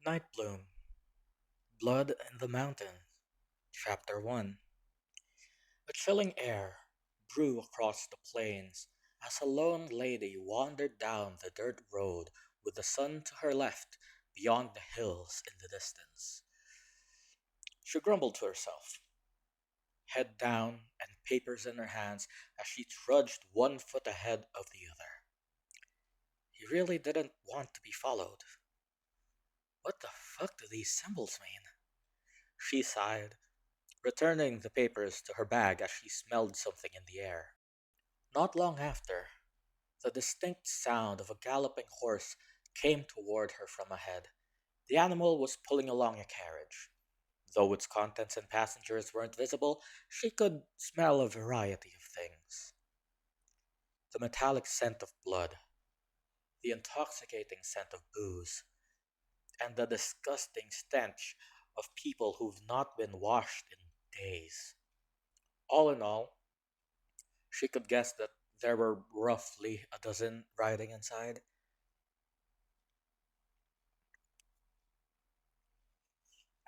Nightbloom, Blood in the Mountain, Chapter 1. A chilling air blew across the plains as a lone lady wandered down the dirt road with the sun to her left beyond the hills in the distance. She grumbled to herself, head down and papers in her hands as she trudged one foot ahead of the other. He really didn't want to be followed. What the fuck do these symbols mean? She sighed, returning the papers to her bag as she smelled something in the air. Not long after, the distinct sound of a galloping horse came toward her from ahead. The animal was pulling along a carriage. Though its contents and passengers weren't visible, she could smell a variety of things. The metallic scent of blood, the intoxicating scent of booze, and the disgusting stench of people who've not been washed in days. All in all, she could guess that there were roughly a dozen riding inside.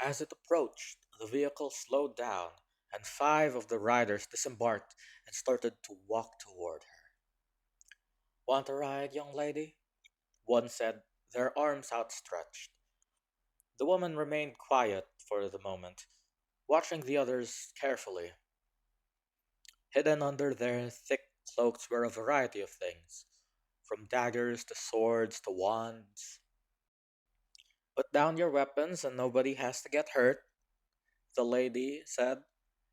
As it approached, the vehicle slowed down, and five of the riders disembarked and started to walk toward her. Want a ride, young lady? One said, their arms outstretched. The woman remained quiet for the moment, watching the others carefully. Hidden under their thick cloaks were a variety of things, from daggers to swords to wands. Put down your weapons and nobody has to get hurt, the lady said,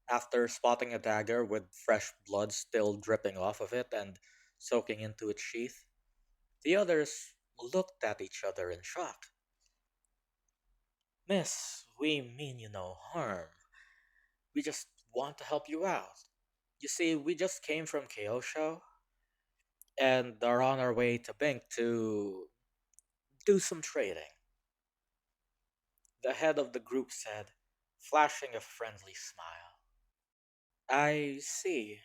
after spotting a dagger with fresh blood still dripping off of it and soaking into its sheath. The others looked at each other in shock. Miss, we mean you no harm. We just want to help you out. You see, we just came from Kyosho and are on our way to Bink to do some trading. The head of the group said, flashing a friendly smile. I see.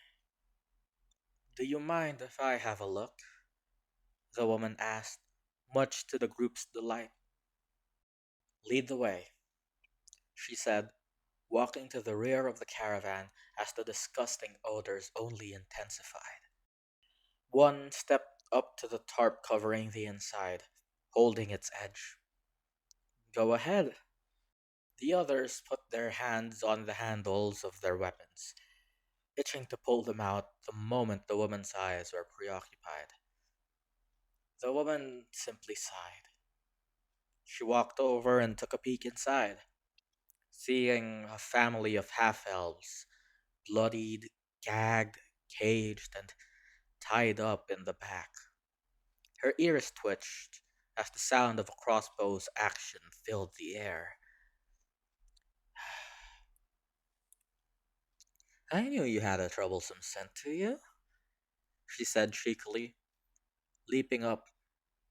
Do you mind if I have a look? The woman asked, much to the group's delight. Lead the way, she said, walking to the rear of the caravan as the disgusting odors only intensified. One stepped up to the tarp covering the inside, holding its edge. Go ahead. The others put their hands on the handles of their weapons, itching to pull them out the moment the woman's eyes were preoccupied. The woman simply sighed. She walked over and took a peek inside, seeing a family of half elves, bloodied, gagged, caged, and tied up in the back. Her ears twitched as the sound of a crossbow's action filled the air. I knew you had a troublesome scent to you, she said shakily, leaping up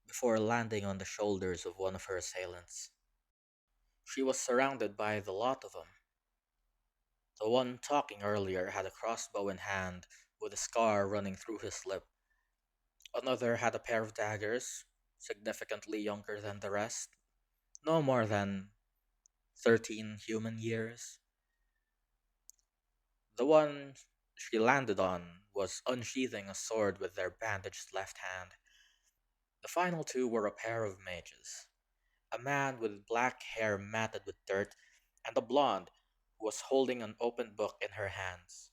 before landing on the shoulders of one of her assailants. She was surrounded by the lot of them. The one talking earlier had a crossbow in hand with a scar running through his lip. Another had a pair of daggers, significantly younger than the rest, no more than 13 human years. The one she landed on was unsheathing a sword with their bandaged left hand. The final two were a pair of mages, a man with black hair matted with dirt, and a blonde who was holding an open book in her hands,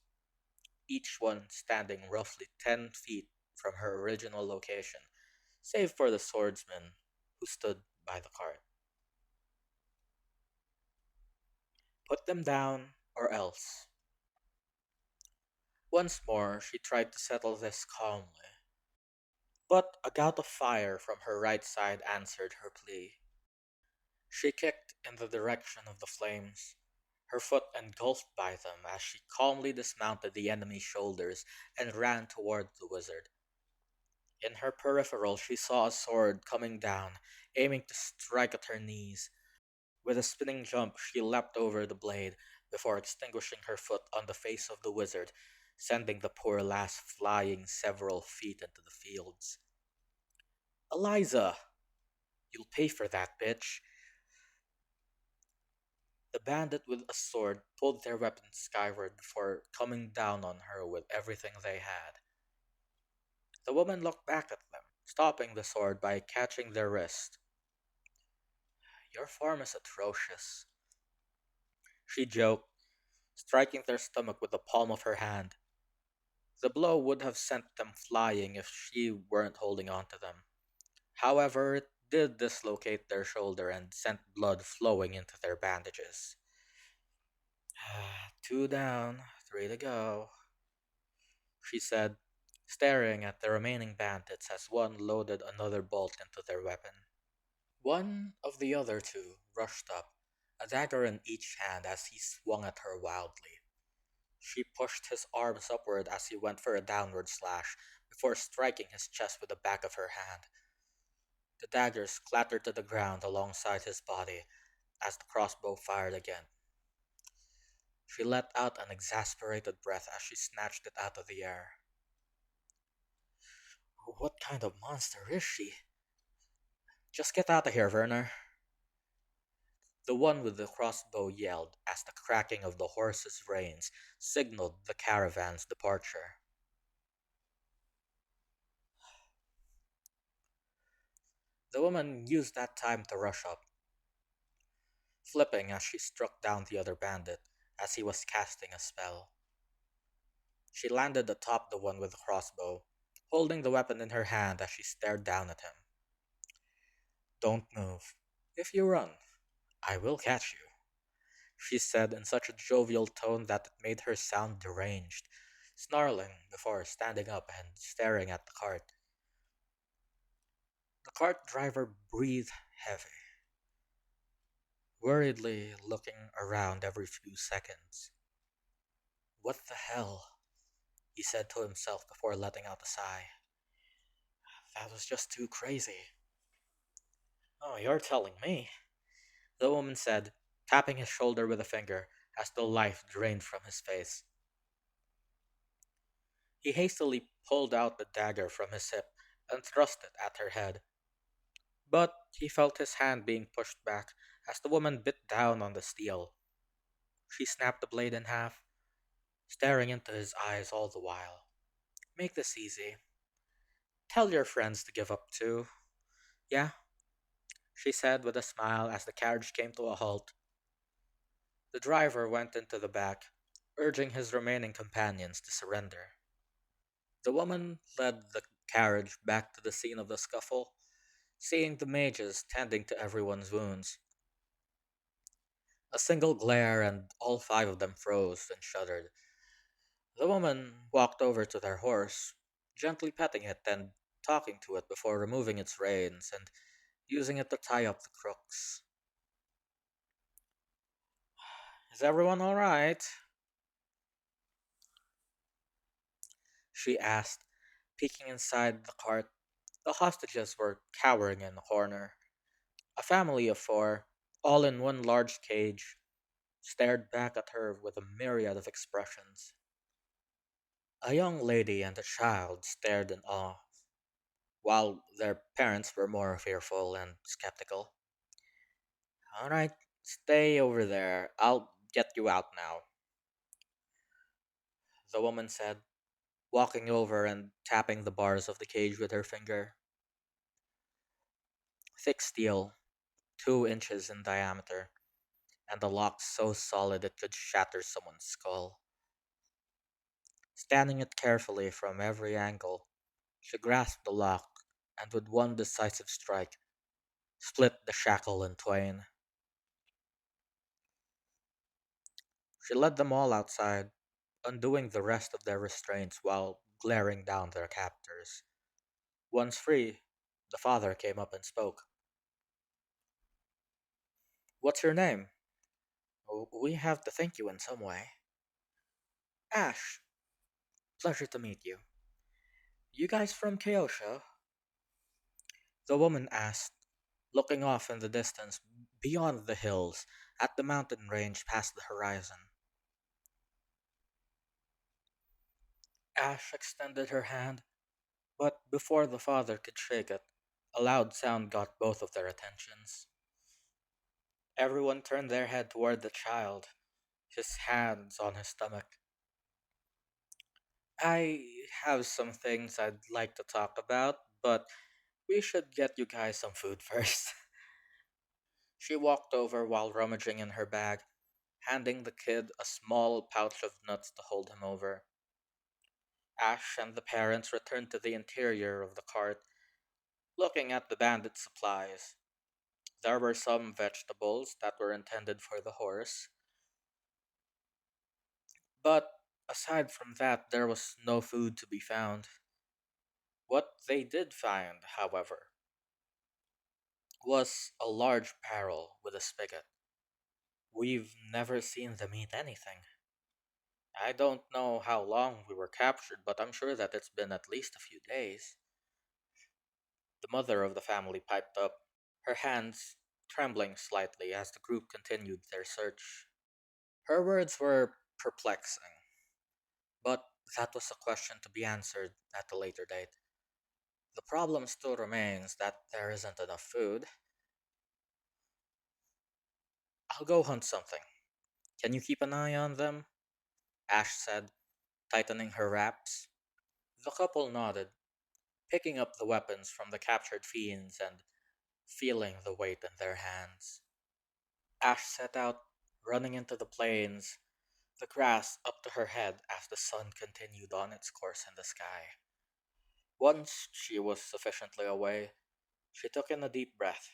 each one standing roughly 10 feet from her original location, save for the swordsman who stood by the cart. Put them down, or else. Once more she tried to settle this calmly, but a gout of fire from her right side answered her plea. She kicked in the direction of the flames, her foot engulfed by them as she calmly dismounted the enemy's shoulders and ran toward the wizard. In her peripheral she saw a sword coming down, aiming to strike at her knees. With a spinning jump, she leapt over the blade before extinguishing her foot on the face of the wizard, sending the poor lass flying several feet into the fields. Eliza! You'll pay for that, bitch! The bandit with a sword pulled their weapons skyward before coming down on her with everything they had. The woman looked back at them, stopping the sword by catching their wrist. Your form is atrocious, she joked, striking their stomach with the palm of her hand. The blow would have sent them flying if she weren't holding on to them. However, it did dislocate their shoulder and sent blood flowing into their bandages. Two down, three to go, she said, staring at the remaining bandits as one loaded another bolt into their weapon. One of the other two rushed up, a dagger in each hand as he swung at her wildly. She pushed his arms upward as he went for a downward slash, before striking his chest with the back of her hand. The daggers clattered to the ground alongside his body as the crossbow fired again. She let out an exasperated breath as she snatched it out of the air. What kind of monster is she? Just get out of here, Werner. The one with the crossbow yelled as the cracking of the horse's reins signaled the caravan's departure. The woman used that time to rush up, flipping as she struck down the other bandit as he was casting a spell. She landed atop the one with the crossbow, holding the weapon in her hand as she stared down at him. Don't move. If you run, I will catch you, she said in such a jovial tone that it made her sound deranged, snarling before standing up and staring at the cart. The cart driver breathed heavy, worriedly looking around every few seconds. What the hell? He said to himself before letting out a sigh. That was just too crazy. Oh, you're telling me, the woman said, tapping his shoulder with a finger as the life drained from his face. He hastily pulled out the dagger from his hip and thrust it at her head. But he felt his hand being pushed back as the woman bit down on the steel. She snapped the blade in half, staring into his eyes all the while. Make this easy. Tell your friends to give up too. Yeah? She said with a smile as the carriage came to a halt. The driver went into the back, urging his remaining companions to surrender. The woman led the carriage back to the scene of the scuffle, seeing the mages tending to everyone's wounds. A single glare, and all five of them froze and shuddered. The woman walked over to their horse, gently petting it and talking to it before removing its reins and using it to tie up the crooks. Is everyone all right? She asked, peeking inside the cart. The hostages were cowering in a corner. A family of four, all in one large cage, stared back at her with a myriad of expressions. A young lady and a child stared in awe, while their parents were more fearful and skeptical. All right, stay over there. I'll get you out now, the woman said, walking over and tapping the bars of the cage with her finger. Thick steel, 2 inches in diameter, and the lock so solid it could shatter someone's skull. Scanning it carefully from every angle, she grasped the lock and with one decisive strike split the shackle in twain. She led them all outside, undoing the rest of their restraints while glaring down their captors. Once free, the father came up and spoke. What's your name? We have to thank you in some way. Ash, pleasure to meet you. You guys from Kyosho? The woman asked, looking off in the distance, beyond the hills, at the mountain range past the horizon. Ash extended her hand, but before the father could shake it, a loud sound got both of their attentions. Everyone turned their head toward the child, his hands on his stomach. I have some things I'd like to talk about, but we should get you guys some food first. She walked over while rummaging in her bag, handing the kid a small pouch of nuts to hold him over. Ash and the parents returned to the interior of the cart, looking at the bandit supplies. There were some vegetables that were intended for the horse, but aside from that, there was no food to be found. What they did find, however, was a large barrel with a spigot. We've never seen them eat anything. I don't know how long we were captured, but I'm sure that it's been at least a few days. The mother of the family piped up, her hands trembling slightly as the group continued their search. Her words were perplexing, but that was a question to be answered at a later date. The problem still remains that there isn't enough food. I'll go hunt something. Can you keep an eye on them? Ash said, tightening her wraps. The couple nodded, picking up the weapons from the captured fiends and feeling the weight in their hands. Ash set out, running into the plains, the grass up to her head as the sun continued on its course in the sky. Once she was sufficiently away, she took in a deep breath.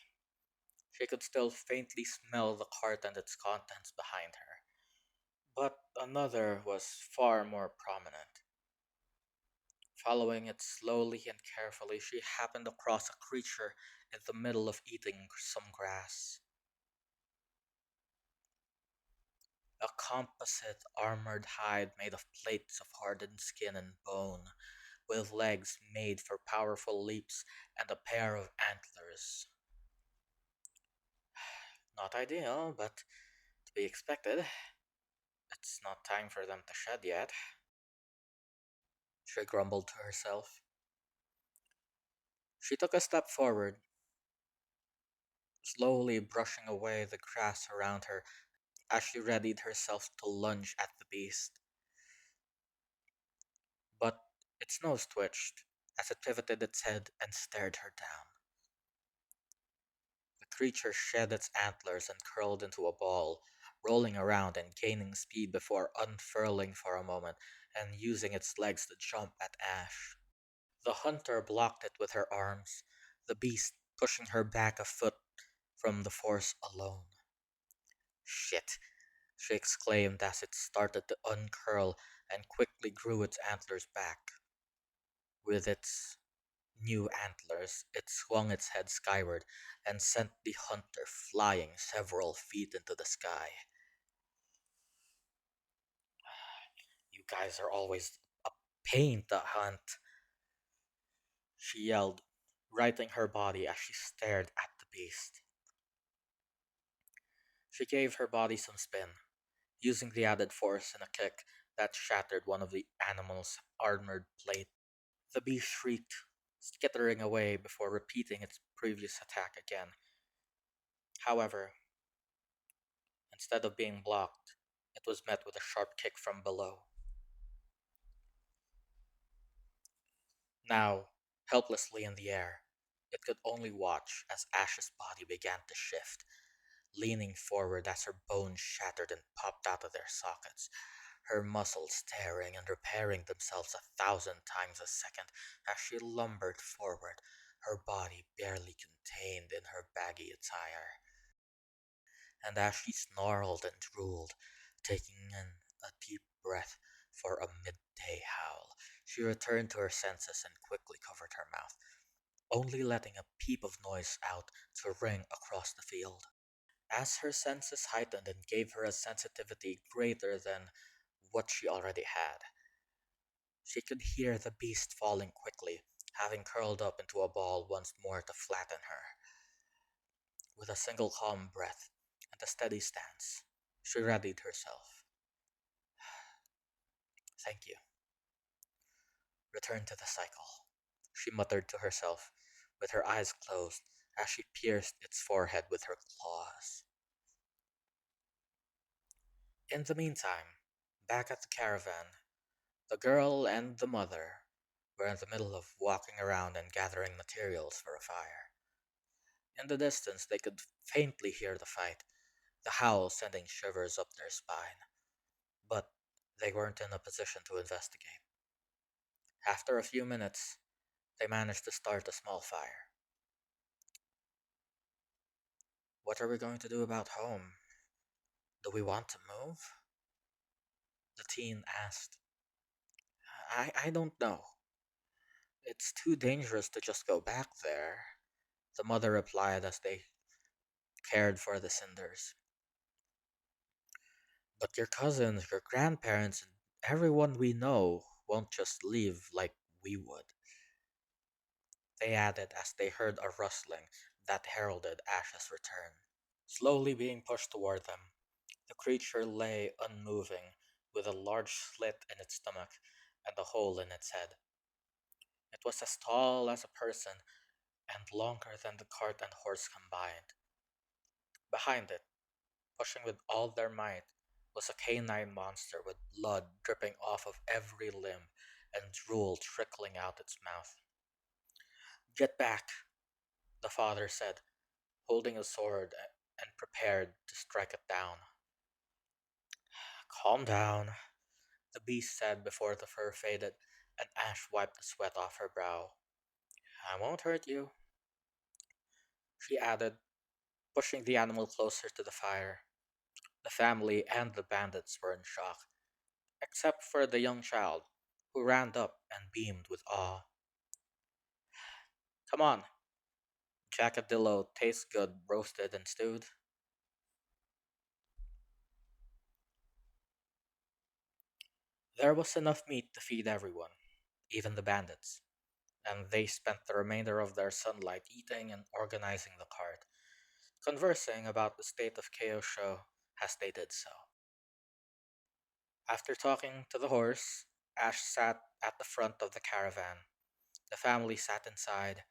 She could still faintly smell the cart and its contents behind her, but another was far more prominent. Following it slowly and carefully, she happened across a creature in the middle of eating some grass. A composite armored hide made of plates of hardened skin and bone, with legs made for powerful leaps and a pair of antlers. Not ideal, but to be expected. It's not time for them to shed yet, she grumbled to herself. She took a step forward, slowly brushing away the grass around her as she readied herself to lunge at the beast. But its nose twitched as it pivoted its head and stared her down. The creature shed its antlers and curled into a ball, rolling around and gaining speed before unfurling for a moment and using its legs to jump at Ash. The hunter blocked it with her arms, the beast pushing her back a foot from the force alone. Shit, she exclaimed as it started to uncurl and quickly grew its antlers back. With its new antlers, it swung its head skyward and sent the hunter flying several feet into the sky. You guys are always a pain to hunt, she yelled, righting her body as she stared at the beast. She gave her body some spin, using the added force in a kick that shattered one of the animal's armored plate. The beast shrieked, skittering away before repeating its previous attack again. However, instead of being blocked, it was met with a sharp kick from below. Now, helplessly in the air, it could only watch as Ash's body began to shift, leaning forward as her bones shattered and popped out of their sockets, her muscles tearing and repairing themselves 1,000 times a second as she lumbered forward, her body barely contained in her baggy attire. And as she snarled and drooled, taking in a deep breath for a midday howl, she returned to her senses and quickly covered her mouth, only letting a peep of noise out to ring across the field. As her senses heightened and gave her a sensitivity greater than what she already had, she could hear the beast falling quickly, having curled up into a ball once more to flatten her. With a single calm breath and a steady stance, she readied herself. Thank you. Return to the cycle, she muttered to herself, with her eyes closed as she pierced its forehead with her claws. In the meantime, back at the caravan, the girl and the mother were in the middle of walking around and gathering materials for a fire. In the distance, they could faintly hear the fight, the howl sending shivers up their spine, but they weren't in a position to investigate. After a few minutes, they managed to start a small fire. What are we going to do about home? Do we want to move? The teen asked. I don't know. It's too dangerous to just go back there, the mother replied as they cared for the cinders. But your cousins, your grandparents, and everyone we know won't just leave like we would, they added as they heard a rustling that heralded Ash's return. Slowly being pushed toward them, the creature lay unmoving, with a large slit in its stomach and a hole in its head. It was as tall as a person and longer than the cart and horse combined. Behind it, pushing with all their might, was a canine monster with blood dripping off of every limb and drool trickling out its mouth. Get back, the father said, holding a sword and prepared to strike it down. Calm down, the beast said before the fur faded and Ash wiped the sweat off her brow. I won't hurt you, she added, pushing the animal closer to the fire. The family and the bandits were in shock, except for the young child, who ran up and beamed with awe. Come on, jackadillo tastes good roasted and stewed. There was enough meat to feed everyone, even the bandits, and they spent the remainder of their sunlight eating and organizing the cart, conversing about the state of Kyosho as they did so. After talking to the horse, Ash sat at the front of the caravan. The family sat inside,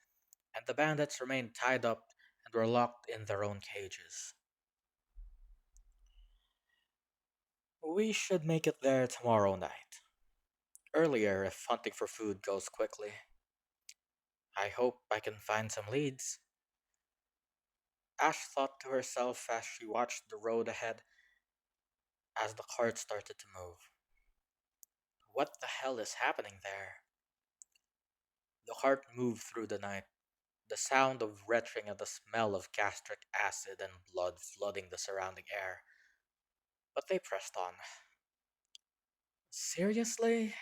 and the bandits remained tied up and were locked in their own cages. We should make it there tomorrow night. Earlier if hunting for food goes quickly. I hope I can find some leads. Ash thought to herself as she watched the road ahead as the cart started to move. What the hell is happening there? The cart moved through the night, the sound of retching and the smell of gastric acid and blood flooding the surrounding air. But they pressed on. Seriously?